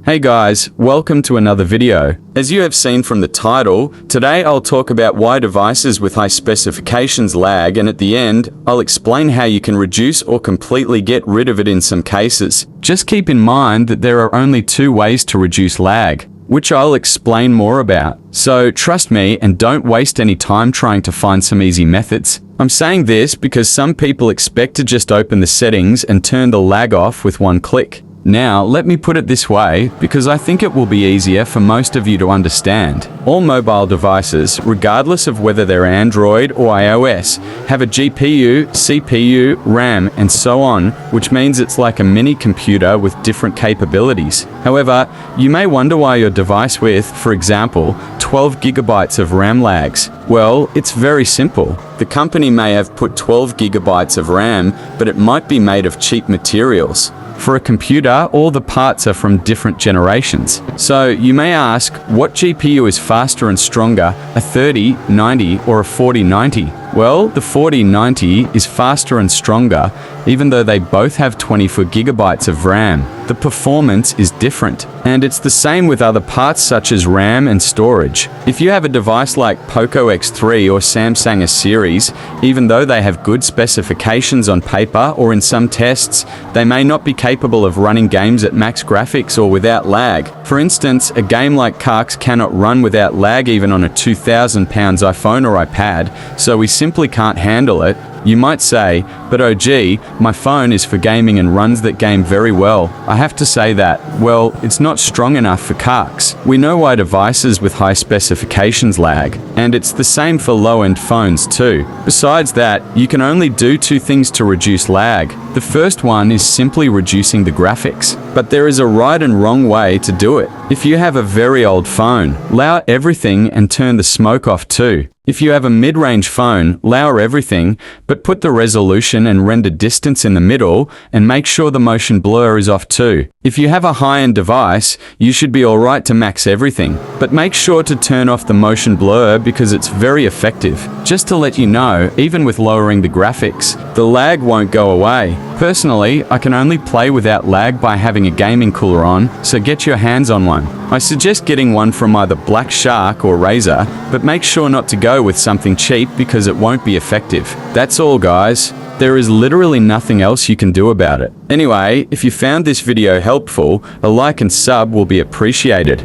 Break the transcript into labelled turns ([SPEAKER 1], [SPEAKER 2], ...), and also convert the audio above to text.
[SPEAKER 1] Hey guys, welcome to another video. As you have seen from the title, today I'll talk about why devices with high specifications lag, and at the end, I'll explain how you can reduce or completely get rid of it in some cases. Just keep in mind that there are only two ways to reduce lag, which I'll explain more about. So trust me and don't waste any time trying to find some easy methods. I'm saying this because some people expect to just open the settings and turn the lag off with one click. Now, let me put it this way, because I think it will be easier for most of you to understand. All mobile devices, regardless of whether they're Android or iOS, have a GPU, CPU, RAM, and so on, which means it's like a mini computer with different capabilities. However, you may wonder why your device with, for example, 12 gigabytes of RAM lags. Well, it's very simple. The company may have put 12 gigabytes of RAM, but it might be made of cheap materials. For a computer, all the parts are from different generations. So you may ask, what GPU is faster and stronger, a 3090 or a 4090? Well, the 4090 is faster and stronger, even though they both have 24 gigabytes of RAM. The performance is different, and it's the same with other parts such as RAM and storage. If you have a device like Poco X3 or Samsung S series, even though they have good specifications on paper or in some tests, they may not be capable of running games at max graphics or without lag. For instance, a game like CarX cannot run without lag even on a 2,000 pounds iPhone or iPad, so we simply can't handle it. You might say, but oh gee, my phone is for gaming and runs that game very well. I have to say that, well, it's not strong enough for CarX. We know why devices with high specifications lag, and it's the same for low-end phones too. Besides that, you can only do two things to reduce lag. The first one is simply reducing the graphics, but there is a right and wrong way to do it. If you have a very old phone, lower everything and turn the smoke off too. If you have a mid-range phone, lower everything, but put the resolution and render distance in the middle, and make sure the motion blur is off too. If you have a high-end device, you should be alright to max everything, but make sure to turn off the motion blur because it's very effective. Just to let you know, even with lowering the graphics, the lag won't go away. Personally, I can only play without lag by having a gaming cooler on, so get your hands on one. I suggest getting one from either blackshark or Razer, but make sure not to go with something cheap because it won't be effective. That's all, guys. There is literally nothing else you can do about it. Anyway, if you found this video helpful, a like and sub will be appreciated.